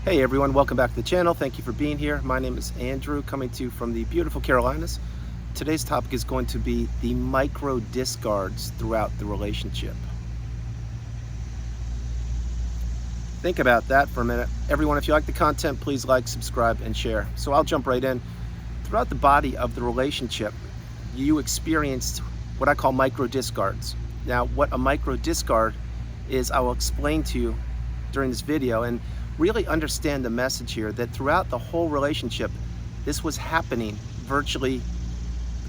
Hey everyone, welcome back to the channel. Thank you for being here. My name is Andrew, coming to you from the beautiful Carolinas. Today's topic is going to be the micro discards throughout the relationship. Think about that for a minute. Everyone, if you like the content, please like, subscribe, and share. So I'll jump right in. Throughout the body of the relationship, you experienced what I call micro discards. Now, what a micro discard is, I will explain to you during this video, and really understand the message here that throughout the whole relationship, this was happening virtually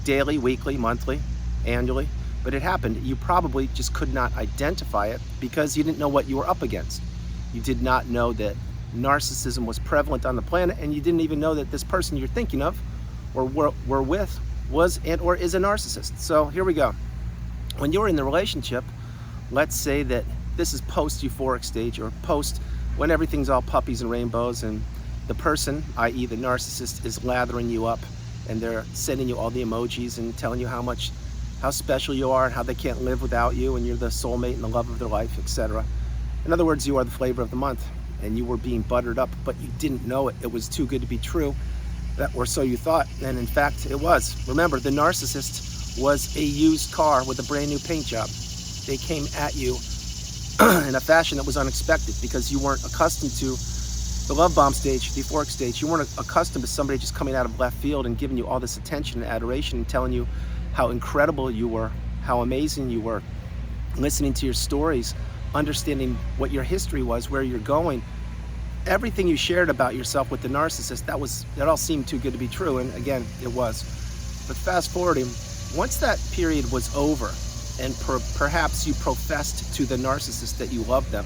daily, weekly, monthly, annually, but it happened. You probably just could not identify it because you didn't know what you were up against. You did not know that narcissism was prevalent on the planet, and you didn't even know that this person you're thinking of or were with was and or is a narcissist. So here we go. When you're in the relationship, let's say that this is post euphoric stage or post when everything's all puppies and rainbows, and the person, i.e. the narcissist, is lathering you up and they're sending you all the emojis and telling you how special you are and how they can't live without you and you're the soulmate and the love of their life, etc. In other words, you are the flavor of the month and you were being buttered up, but you didn't know it. It was too good to be true, or so you thought, and in fact it was. Remember, the narcissist was a used car with a brand new paint job. They came at you in a fashion that was unexpected because you weren't accustomed to the love bomb stage, the euphoric stage. You weren't accustomed to somebody just coming out of left field and giving you all this attention and adoration and telling you how incredible you were, how amazing you were, listening to your stories, understanding what your history was, where you're going. Everything you shared about yourself with the narcissist, that all seemed too good to be true, and again, it was. But fast forwarding, once that period was over, and perhaps you professed to the narcissist that you loved them,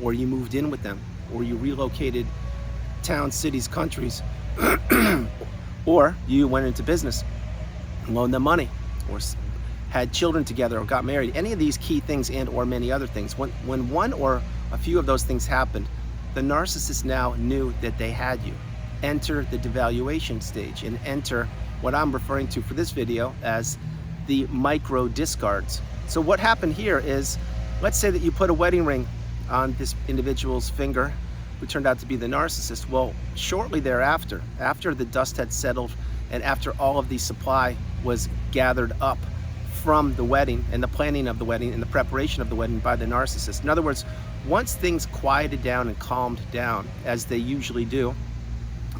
or you moved in with them, or you relocated towns, cities, countries, or you went into business, loaned them money, or had children together, or got married. Any of these key things and or many other things. When one or a few of those things happened, the narcissist now knew that they had you. Enter the devaluation stage, and enter what I'm referring to for this video as the micro discards. So what happened here is, let's say that you put a wedding ring on this individual's finger who turned out to be the narcissist. Well, shortly thereafter, after the dust had settled and after all of the supply was gathered up from the wedding and the planning of the wedding and the preparation of the wedding by the narcissist. In other words, once things quieted down and calmed down, as they usually do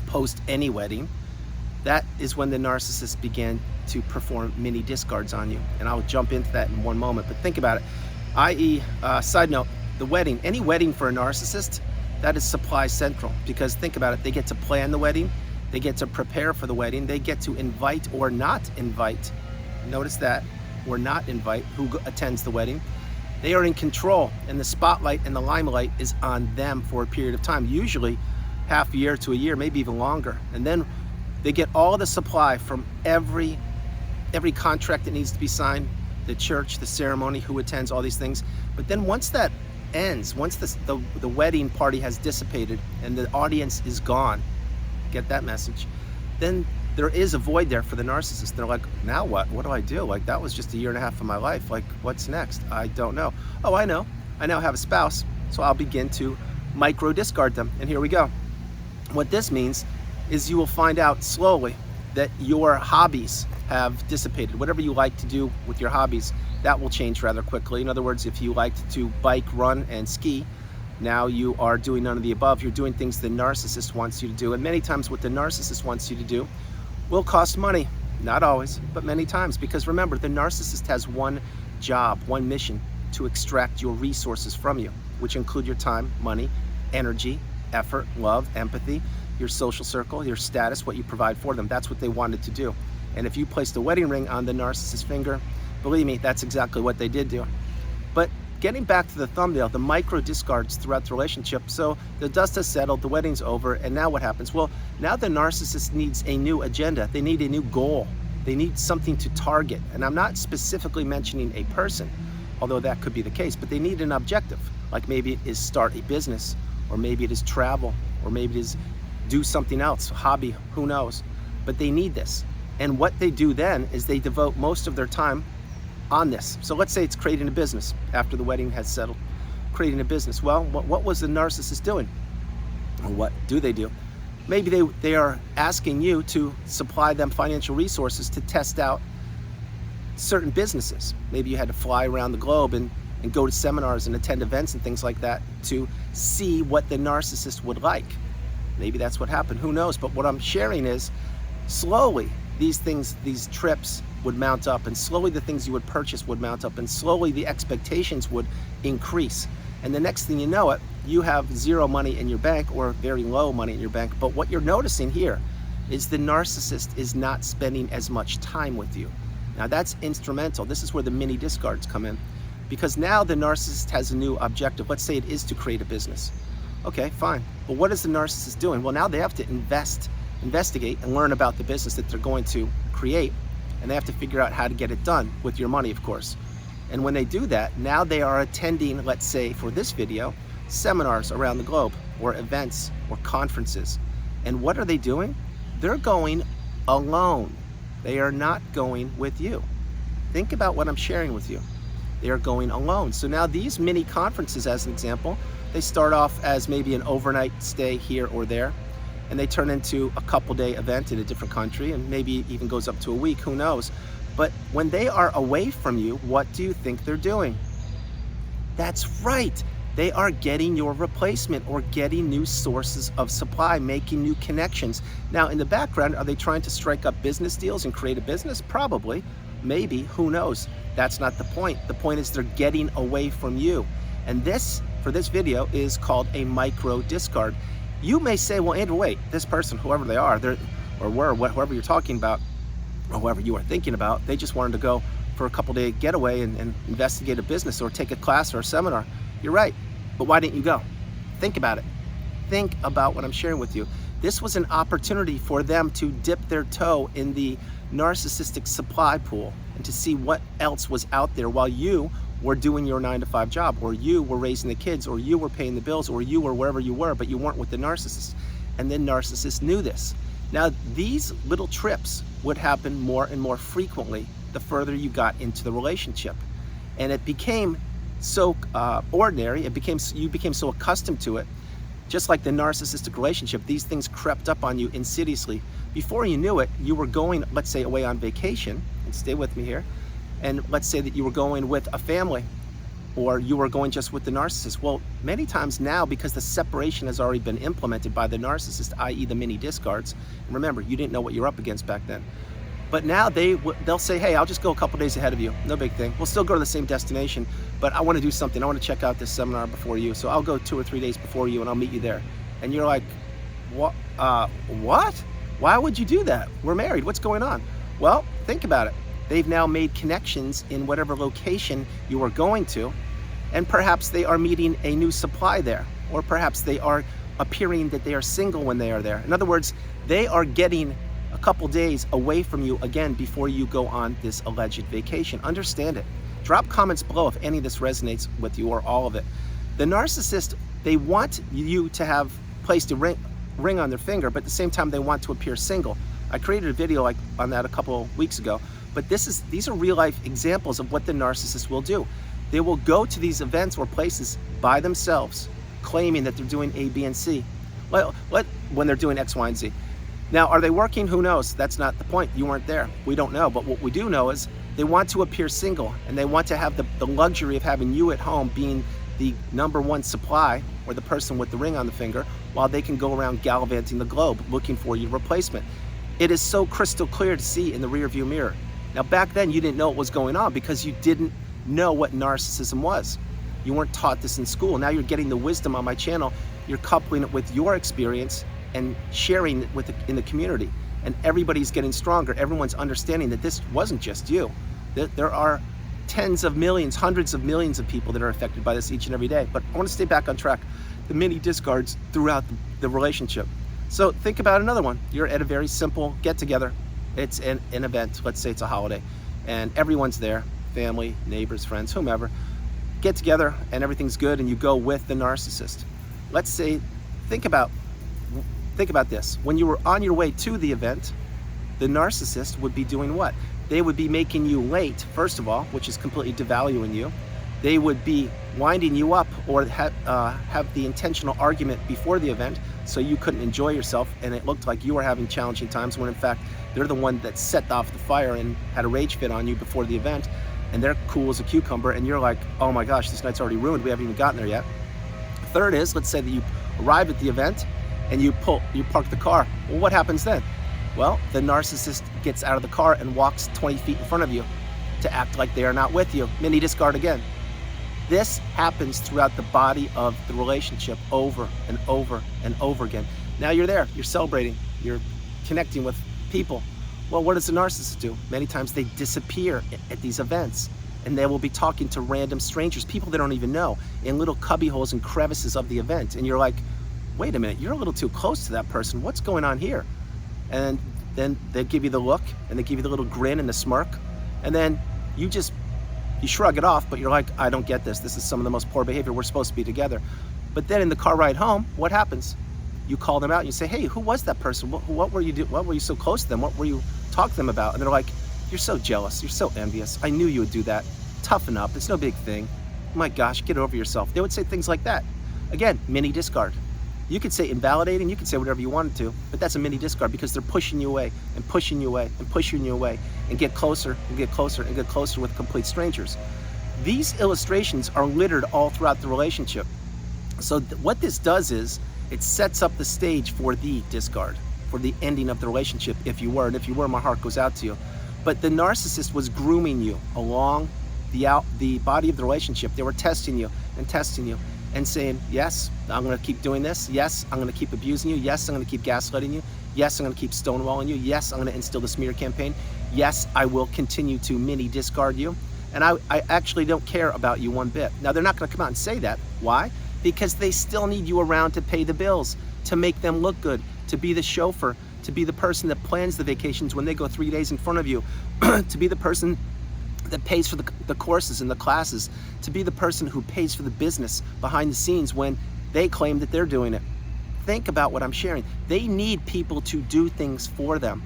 post any wedding, that is when the narcissist began to perform mini discards on you. And I'll jump into that in one moment, but think about it. I.e., side note, the wedding, any wedding for a narcissist, that is supply central, because think about it, they get to plan the wedding, they get to prepare for the wedding, they get to invite or not invite, notice that, or not invite who attends the wedding. They are in control, and the spotlight and the limelight is on them for a period of time, usually half a year to a year, maybe even longer. And then they get all the supply from every contract that needs to be signed, the church, the ceremony, who attends, all these things. But then once that ends, once the wedding party has dissipated and the audience is gone, get that message, then there is a void there for the narcissist. They're like, now what? What do I do? Like, that was just a year and a half of my life. Like, what's next? I don't know. Oh, I know. I now have a spouse, so I'll begin to micro discard them. And here we go. What this means is you will find out slowly that your hobbies have dissipated. Whatever you like to do with your hobbies, that will change rather quickly. In other words, if you liked to bike, run, and ski, now you are doing none of the above. You're doing things the narcissist wants you to do. And many times what the narcissist wants you to do will cost money. Not always, but many times. Because remember, the narcissist has one job, one mission: to extract your resources from you, which include your time, money, energy, effort, love, empathy, your social circle, your status, what you provide for them. That's what they wanted to do. And if you placed a wedding ring on the narcissist's finger, believe me, that's exactly what they did do. But getting back to the thumbnail, the micro discards throughout the relationship. So the dust has settled, the wedding's over, and now what happens? Well, now the narcissist needs a new agenda. They need a new goal. They need something to target. And I'm not specifically mentioning a person, although that could be the case, but they need an objective. Like maybe it is start a business, or maybe it is travel, or maybe it is do something else, hobby, who knows. But they need this. And what they do then is they devote most of their time on this. So let's say it's creating a business after the wedding has settled. Creating a business. Well, what was the narcissist doing? What do? Maybe they are asking you to supply them financial resources to test out certain businesses. Maybe you had to fly around the globe and go to seminars and attend events and things like that to see what the narcissist would like. Maybe that's what happened, who knows? But what I'm sharing is slowly these trips would mount up, and slowly the things you would purchase would mount up, and slowly the expectations would increase. And the next thing you know it, you have zero money in your bank or very low money in your bank. But what you're noticing here is the narcissist is not spending as much time with you. Now that's instrumental. This is where the mini discards come in, because now the narcissist has a new objective. Let's say it is to create a business. Okay, fine. But what is the narcissist doing? Well, now they have to investigate and learn about the business that they're going to create, and they have to figure out how to get it done with your money, of course. And when they do that, now they are attending, let's say for this video, seminars around the globe, or events, or conferences. And what are they doing? They're going alone. They are not going with you. Think about what I'm sharing with you. They are going alone. So now these mini conferences, as an example, they start off as maybe an overnight stay here or there, and they turn into a couple-day event in a different country, and maybe even goes up to a week, who knows? But when they are away from you, what do you think they're doing? That's right. They are getting your replacement or getting new sources of supply, making new connections. Now, in the background, are they trying to strike up business deals and create a business? Probably, maybe, who knows? That's not the point. The point is they're getting away from you. And this, for this video, is called a micro discard. You may say, well, Andrew, wait, this person, whoever they are, whoever you're talking about, or whoever you are thinking about, they just wanted to go for a couple-day getaway and investigate a business or take a class or a seminar. You're right, but why didn't you go? Think about it. Think about what I'm sharing with you. This was an opportunity for them to dip their toe in the narcissistic supply pool and to see what else was out there while you were doing your 9-to-5 job, or you were raising the kids, or you were paying the bills, or you were wherever you were, but you weren't with the narcissist. And the narcissist knew this. Now, these little trips would happen more and more frequently the further you got into the relationship. And it became so ordinary, you became so accustomed to it, just like the narcissistic relationship, these things crept up on you insidiously. Before you knew it, you were going, let's say, away on vacation, and stay with me here, and let's say that you were going with a family, or you were going just with the narcissist. Well, many times now, because the separation has already been implemented by the narcissist, i.e. the mini discards, and remember, you didn't know what you're up against back then, but now they'll say, hey, I'll just go a couple days ahead of you, no big thing. We'll still go to the same destination, but I want to do something. I want to check out this seminar before you, so I'll go 2 or 3 days before you, and I'll meet you there. And you're like, what? Why would you do that? We're married, what's going on? Well, think about it. They've now made connections in whatever location you are going to, and perhaps they are meeting a new supply there, or perhaps they are appearing that they are single when they are there. In other words, they are getting a couple days away from you again before you go on this alleged vacation. Understand it. Drop comments below if any of this resonates with you, or all of it. The narcissist, they want you to have placed a ring on their finger, but at the same time they want to appear single. I created a video on that a couple weeks ago, but these are real life examples of what the narcissist will do. They will go to these events or places by themselves, claiming that they're doing A, B, and C. When they're doing X, Y, and Z. Now, are they working? Who knows? That's not the point. You weren't there. We don't know. But what we do know is they want to appear single, and they want to have the luxury of having you at home being the #1 supply, or the person with the ring on the finger, while they can go around gallivanting the globe looking for your replacement. It is so crystal clear to see in the rearview mirror. Now, back then, you didn't know what was going on because you didn't know what narcissism was. You weren't taught this in school. Now you're getting the wisdom on my channel. You're coupling it with your experience and sharing it in the community. And everybody's getting stronger. Everyone's understanding that this wasn't just you. That there are tens of millions, hundreds of millions of people that are affected by this each and every day. But I want to stay back on track. The mini discards throughout the relationship. So think about another one. You're at a very simple get-together. It's an event. Let's say it's a holiday. And everyone's there. Family, neighbors, friends, whomever. Get together and everything's good, and you go with the narcissist. Let's say, think about this. When you were on your way to the event, the narcissist would be doing what? They would be making you late, first of all, which is completely devaluing you. They would be winding you up, or have the intentional argument before the event, so you couldn't enjoy yourself, and it looked like you were having challenging times, when in fact they're the one that set off the fire and had a rage fit on you before the event, and they're cool as a cucumber, and you're like, oh my gosh, this night's already ruined, we haven't even gotten there yet. Third is, let's say that you arrive at the event and you park the car. Well, what happens then? Well, the narcissist gets out of the car and walks 20 feet in front of you to act like they are not with you. Mini discard again. This happens throughout the body of the relationship over and over and over again. Now you're there, you're celebrating, you're connecting with people. Well, what does the narcissist do? Many times they disappear at these events, and they will be talking to random strangers, people they don't even know, in little cubby holes and crevices of the event. And you're like, wait a minute, you're a little too close to that person. What's going on here? And then they give you the look, and they give you the little grin and the smirk, and then you shrug it off, but you're like, I don't get this. This is some of the most poor behavior. We're supposed to be together. But then in the car ride home, what happens? You call them out and you say, hey, who was that person? What were you doing? What were you so close to them? What were you talking to them about? And they're like, you're so jealous. You're so envious. I knew you would do that. Toughen up. It's no big thing. My gosh, get over yourself. They would say things like that. Again, mini discard. You could say invalidating, you could say whatever you wanted to, but that's a mini discard, because they're pushing you away and pushing you away and pushing you away, and get closer and get closer and get closer with complete strangers. These illustrations are littered all throughout the relationship. So what this does is it sets up the stage for the discard, for the ending of the relationship, if you were. And if you were, my heart goes out to you. But the narcissist was grooming you along the body of the relationship. They were testing you and saying, yes, I'm going to keep doing this. Yes, I'm going to keep abusing you. Yes, I'm going to keep gaslighting you. Yes, I'm going to keep stonewalling you. Yes, I'm going to instill the smear campaign. Yes, I will continue to mini discard you. And I actually don't care about you one bit. Now, they're not going to come out and say that. Why? Because they still need you around to pay the bills, to make them look good, to be the chauffeur, to be the person that plans the vacations when they go 3 days in front of you, to be the person that pays for the courses and the classes, to be the person who pays for the business behind the scenes when they claim that they're doing it. Think about what I'm sharing. They need people to do things for them.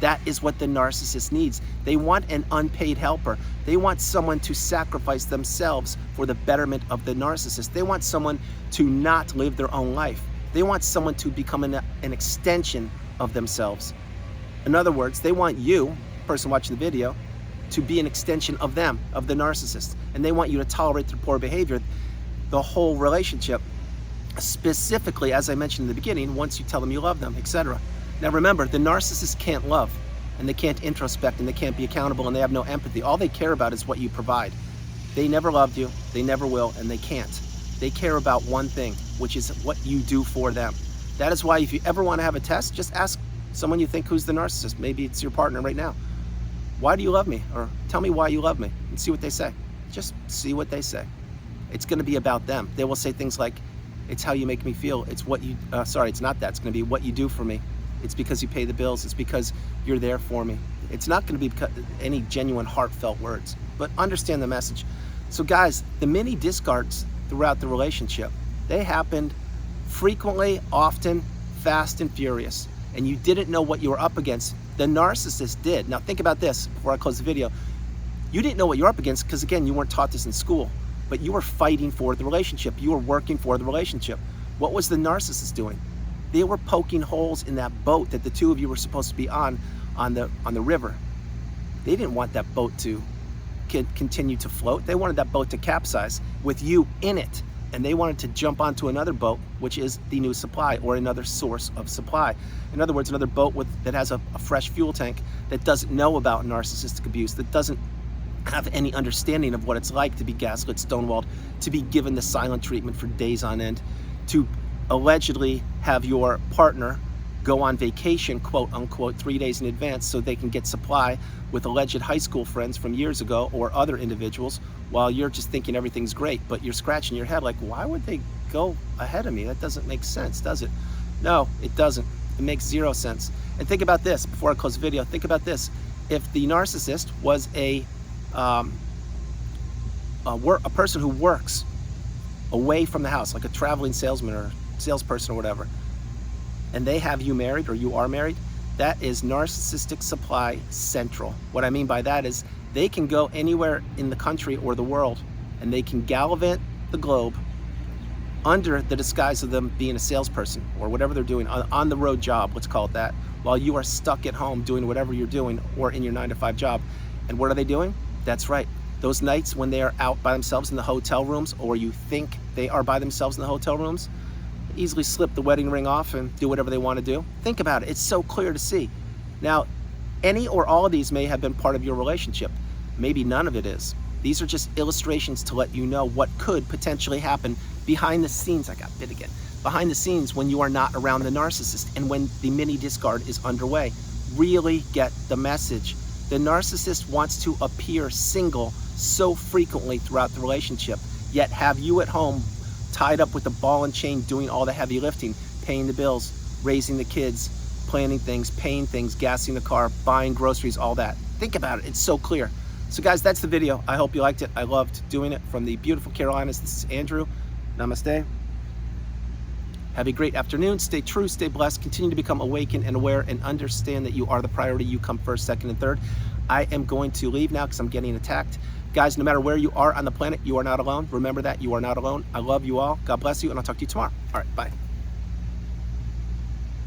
That is what the narcissist needs. They want an unpaid helper. They want someone to sacrifice themselves for the betterment of the narcissist. They want someone to not live their own life. They want someone to become an extension of themselves. In other words, they want you, person watching the video, to be an extension of them, of the narcissist. And they want you to tolerate their poor behavior the whole relationship, specifically, as I mentioned in the beginning, once you tell them you love them, etc. Now remember, the narcissist can't love, and they can't introspect, and they can't be accountable, and they have no empathy. All they care about is what you provide. They never loved you, they never will, and they can't. They care about one thing, which is what you do for them. That is why if you ever want to have a test, just ask someone you think who's the narcissist. Maybe it's your partner right now. Why do you love me? Or tell me why you love me, and see what they say. Just see what they say. It's going to be about them. They will say things like, it's how you make me feel. It's what you, it's not that. It's going to be what you do for me. It's because you pay the bills. It's because you're there for me. It's not going to be any genuine heartfelt words, but understand the message. So guys, the mini discards throughout the relationship, they happened frequently, often, fast and furious, and you didn't know what you were up against. The narcissist did. Now think about this before I close the video. You didn't know what you're up against because, again, you weren't taught this in school, but you were fighting for the relationship. You were working for the relationship. What was the narcissist doing? They were poking holes in that boat that the two of you were supposed to be on the river. They didn't want that boat to continue to float. They wanted that boat to capsize with you in it. And they wanted to jump onto another boat, which is the new supply or another source of supply. In other words, another boat that has a fresh fuel tank, that doesn't know about narcissistic abuse, that doesn't have any understanding of what it's like to be gaslit, stonewalled, to be given the silent treatment for days on end, to allegedly have your partner go on vacation, quote unquote, 3 days in advance so they can get supply with alleged high school friends from years ago or other individuals, while you're just thinking everything's great, but you're scratching your head like, why would they go ahead of me? That doesn't make sense, does it? No, it doesn't. It makes zero sense. And think about this, before I close the video, think about this. If the narcissist was a person who works away from the house, like a traveling salesman or salesperson or whatever, and they have you married or you are married, that is narcissistic supply central. What I mean by that is they can go anywhere in the country or the world, and they can gallivant the globe under the disguise of them being a salesperson or whatever they're doing, on the road job, let's call it that, while you are stuck at home doing whatever you're doing or in your 9-to-5 job. And what are they doing? That's right. Those nights when they are out by themselves in the hotel rooms, or you think they are by themselves in the hotel rooms, easily slip the wedding ring off and do whatever they want to do. Think about it. It's so clear to see. Now, any or all of these may have been part of your relationship. Maybe none of it is. These are just illustrations to let you know what could potentially happen behind the scenes. I got bit again. Behind the scenes when you are not around the narcissist and when the mini discard is underway. Really get the message. The narcissist wants to appear single so frequently throughout the relationship, yet have you at home tied up with the ball and chain doing all the heavy lifting, paying the bills, raising the kids, planning things, paying things, gassing the car, buying groceries, all that. Think about it. It's so clear. So guys, that's the video. I hope you liked it. I loved doing it. From the beautiful Carolinas, this is Andrew. Namaste. Have a great afternoon. Stay true, stay blessed. Continue to become awakened and aware, and understand that you are the priority. You come first, second, and third. I am going to leave now because I'm getting attacked. Guys, no matter where you are on the planet, you are not alone. Remember that you are not alone. I love you all. God bless you, and I'll talk to you tomorrow. All right, bye.